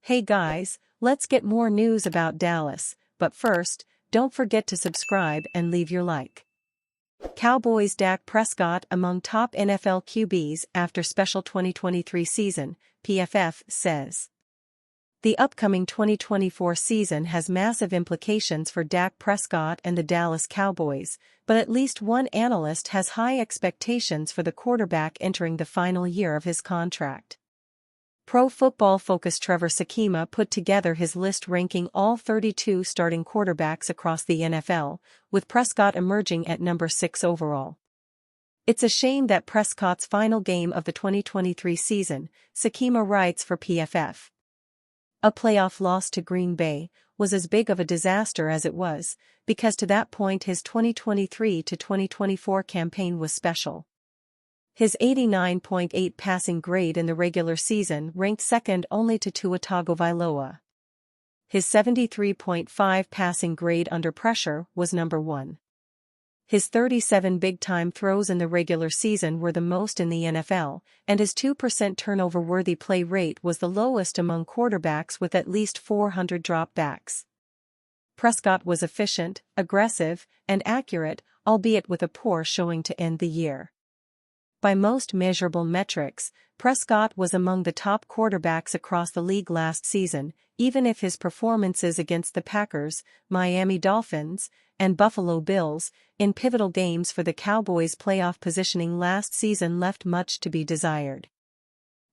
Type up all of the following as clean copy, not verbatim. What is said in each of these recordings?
Hey guys, let's get more news about Dallas, but first, don't forget to subscribe and leave your like. Cowboys Dak Prescott among top NFL QBs after special 2023 season, PFF says. The upcoming 2024 season has massive implications for Dak Prescott and the Dallas Cowboys, but at least one analyst has high expectations for the quarterback entering the final year of his contract. Pro Football Focus Trevor Sakima put together his list ranking all 32 starting quarterbacks across the NFL, with Prescott emerging at number 6 overall. It's a shame that Prescott's final game of the 2023 season, Sakima writes for PFF. A playoff loss to Green Bay was as big of a disaster as it was, because to that point his 2023 to 2024 campaign was special. His 89.8 passing grade in the regular season ranked second only to Tua Tagovailoa. His 73.5 passing grade under pressure was number 1. His 37 big-time throws in the regular season were the most in the NFL, and his 2% turnover-worthy play rate was the lowest among quarterbacks with at least 400 dropbacks. Prescott was efficient, aggressive, and accurate, albeit with a poor showing to end the year. By most measurable metrics, Prescott was among the top quarterbacks across the league last season, even if his performances against the Packers, Miami Dolphins, and Buffalo Bills, in pivotal games for the Cowboys' playoff positioning last season left much to be desired.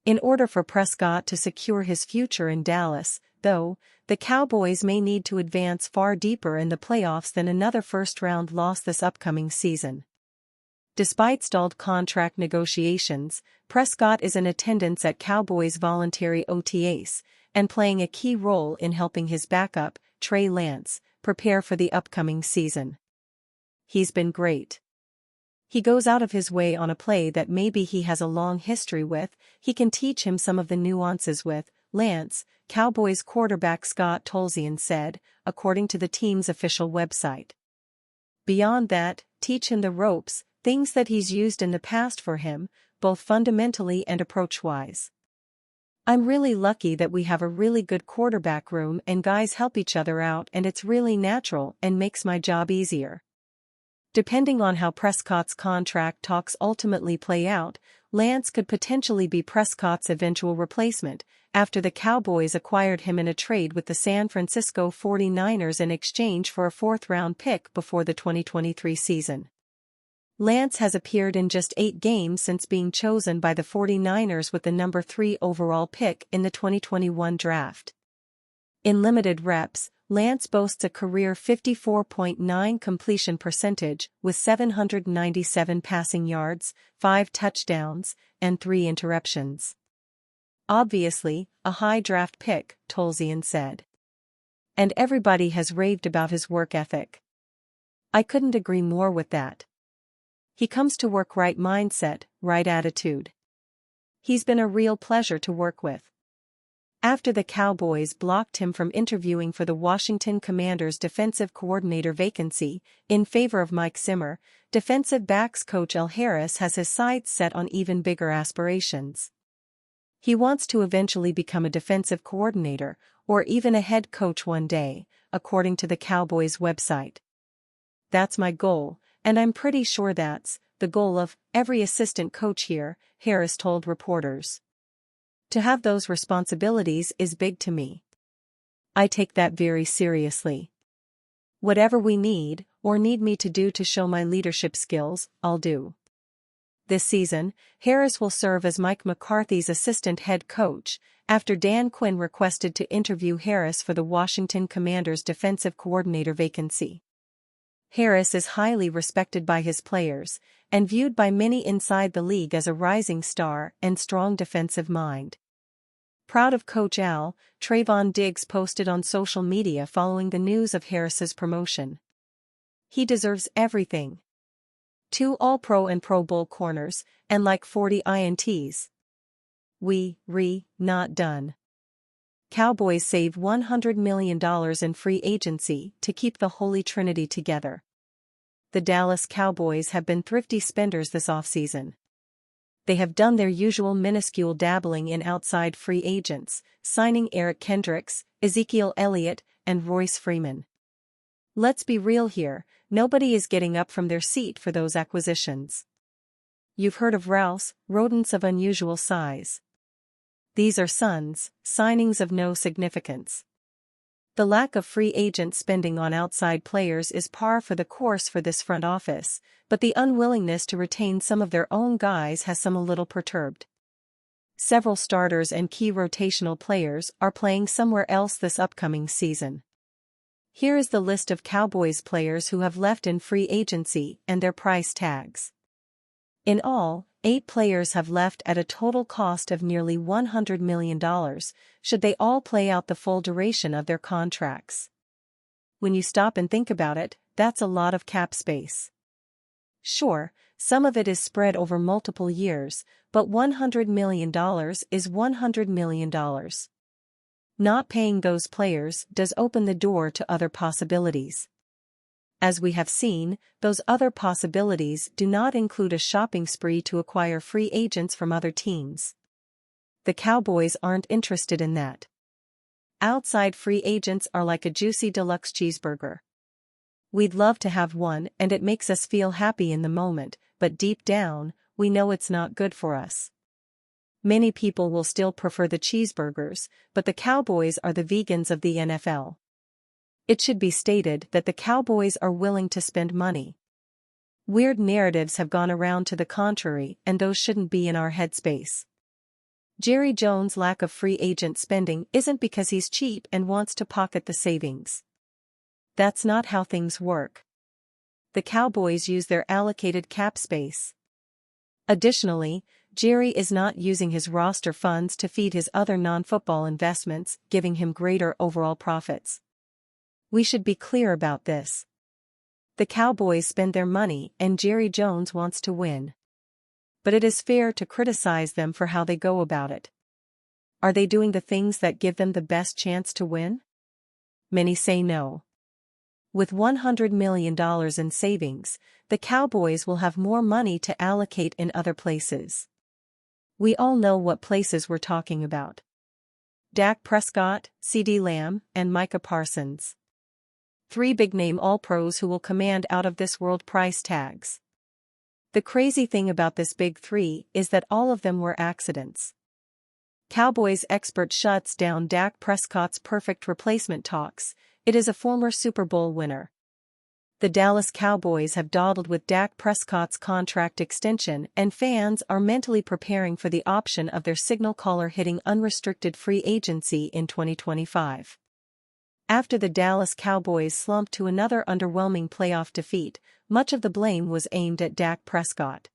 In order for Prescott to secure his future in Dallas, though, the Cowboys may need to advance far deeper in the playoffs than another first-round loss this upcoming season. Despite stalled contract negotiations, Prescott is in attendance at Cowboys' voluntary OTAs, and playing a key role in helping his backup, Trey Lance, prepare for the upcoming season. He's been great. He goes out of his way on a play that maybe he has a long history with, he can teach him some of the nuances with Lance, Cowboys quarterback Scott Tolzien said, according to the team's official website. Beyond that, teach him the ropes, things that he's used in the past for him, both fundamentally and approach-wise. I'm really lucky that we have a really good quarterback room and guys help each other out, and it's really natural and makes my job easier. Depending on how Prescott's contract talks ultimately play out, Lance could potentially be Prescott's eventual replacement, after the Cowboys acquired him in a trade with the San Francisco 49ers in exchange for a fourth-round pick before the 2023 season. Lance has appeared in just 8 games since being chosen by the 49ers with the number 3 overall pick in the 2021 draft. In limited reps, Lance boasts a career 54.9 completion percentage with 797 passing yards, 5 touchdowns, and 3 interceptions. Obviously, a high draft pick, Tolzien said. And everybody has raved about his work ethic. I couldn't agree more with that. He comes to work right mindset, right attitude. He's been a real pleasure to work with. After the Cowboys blocked him from interviewing for the Washington Commanders' defensive coordinator vacancy, in favor of Mike Zimmer, defensive backs coach Al Harris has his sights set on even bigger aspirations. He wants to eventually become a defensive coordinator, or even a head coach one day, according to the Cowboys website. That's my goal, and I'm pretty sure that's the goal of every assistant coach here, Harris told reporters. To have those responsibilities is big to me. I take that very seriously. Whatever we need, or need me to do to show my leadership skills, I'll do. This season, Harris will serve as Mike McCarthy's assistant head coach, after Dan Quinn requested to interview Harris for the Washington Commanders' defensive coordinator vacancy. Harris is highly respected by his players, and viewed by many inside the league as a rising star and strong defensive mind. Proud of Coach Al, Trayvon Diggs posted on social media following the news of Harris's promotion. He deserves everything. 2 All-Pro and Pro Bowl corners, and like 40 INTs. Not done. Cowboys save $100 million in free agency to keep the Holy Trinity together. The Dallas Cowboys have been thrifty spenders this offseason. They have done their usual minuscule dabbling in outside free agents, signing Eric Kendricks, Ezekiel Elliott, and Royce Freeman. Let's be real here, nobody is getting up from their seat for those acquisitions. You've heard of rouse, rodents of unusual size. These are signings of no significance. The lack of free agent spending on outside players is par for the course for this front office, but the unwillingness to retain some of their own guys has some a little perturbed. Several starters and key rotational players are playing somewhere else this upcoming season. Here is the list of Cowboys players who have left in free agency and their price tags. In all, 8 players have left at a total cost of nearly $100 million, should they all play out the full duration of their contracts. When you stop and think about it, that's a lot of cap space. Sure, some of it is spread over multiple years, but $100 million is $100 million. Not paying those players does open the door to other possibilities. As we have seen, those other possibilities do not include a shopping spree to acquire free agents from other teams. The Cowboys aren't interested in that. Outside free agents are like a juicy deluxe cheeseburger. We'd love to have one and it makes us feel happy in the moment, but deep down, we know it's not good for us. Many people will still prefer the cheeseburgers, but the Cowboys are the vegans of the NFL. It should be stated that the Cowboys are willing to spend money. Weird narratives have gone around to the contrary, and those shouldn't be in our headspace. Jerry Jones' lack of free agent spending isn't because he's cheap and wants to pocket the savings. That's not how things work. The Cowboys use their allocated cap space. Additionally, Jerry is not using his roster funds to feed his other non-football investments, giving him greater overall profits. We should be clear about this. The Cowboys spend their money and Jerry Jones wants to win. But it is fair to criticize them for how they go about it. Are they doing the things that give them the best chance to win? Many say no. With $100 million in savings, the Cowboys will have more money to allocate in other places. We all know what places we're talking about. Dak Prescott, CeeDee Lamb, and Micah Parsons. 3 big-name All-Pros who will command out-of-this-world price tags. The crazy thing about this big 3 is that all of them were accidents. Cowboys expert shuts down Dak Prescott's perfect replacement talks. It is a former Super Bowl winner. The Dallas Cowboys have dawdled with Dak Prescott's contract extension, and fans are mentally preparing for the option of their signal caller hitting unrestricted free agency in 2025. After the Dallas Cowboys slumped to another underwhelming playoff defeat, much of the blame was aimed at Dak Prescott.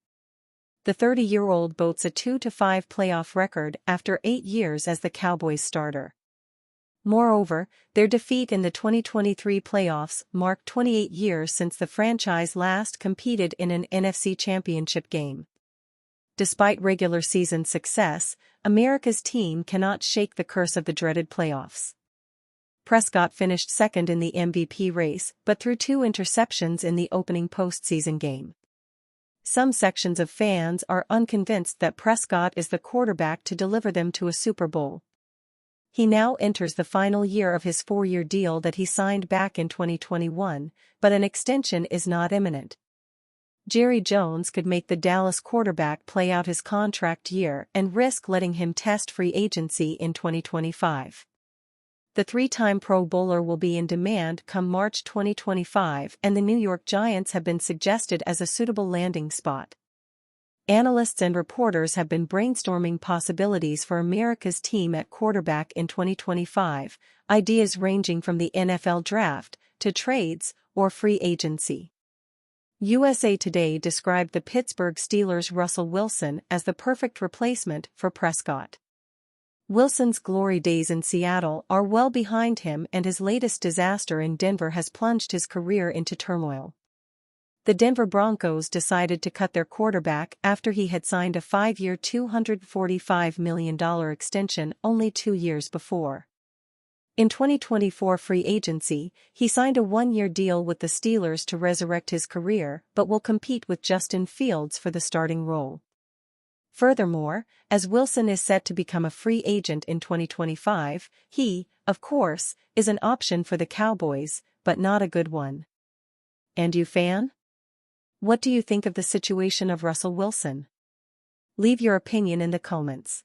The 30-year-old boasts a 2-5 playoff record after 8 years as the Cowboys starter. Moreover, their defeat in the 2023 playoffs marked 28 years since the franchise last competed in an NFC Championship game. Despite regular season success, America's team cannot shake the curse of the dreaded playoffs. Prescott finished second in the MVP race but threw 2 interceptions in the opening postseason game. Some sections of fans are unconvinced that Prescott is the quarterback to deliver them to a Super Bowl. He now enters the final year of his 4-year deal that he signed back in 2021, but an extension is not imminent. Jerry Jones could make the Dallas quarterback play out his contract year and risk letting him test free agency in 2025. The 3-time Pro Bowler will be in demand come March 2025, and the New York Giants have been suggested as a suitable landing spot. Analysts and reporters have been brainstorming possibilities for America's team at quarterback in 2025, ideas ranging from the NFL draft to trades or free agency. USA Today described the Pittsburgh Steelers' Russell Wilson as the perfect replacement for Prescott. Wilson's glory days in Seattle are well behind him, and his latest disaster in Denver has plunged his career into turmoil. The Denver Broncos decided to cut their quarterback after he had signed a 5-year $245 million extension only 2 years before. In 2024 free agency, he signed a 1-year deal with the Steelers to resurrect his career but will compete with Justin Fields for the starting role. Furthermore, as Wilson is set to become a free agent in 2025, he, of course, is an option for the Cowboys, but not a good one. And you, fan? What do you think of the situation of Russell Wilson? Leave your opinion in the comments.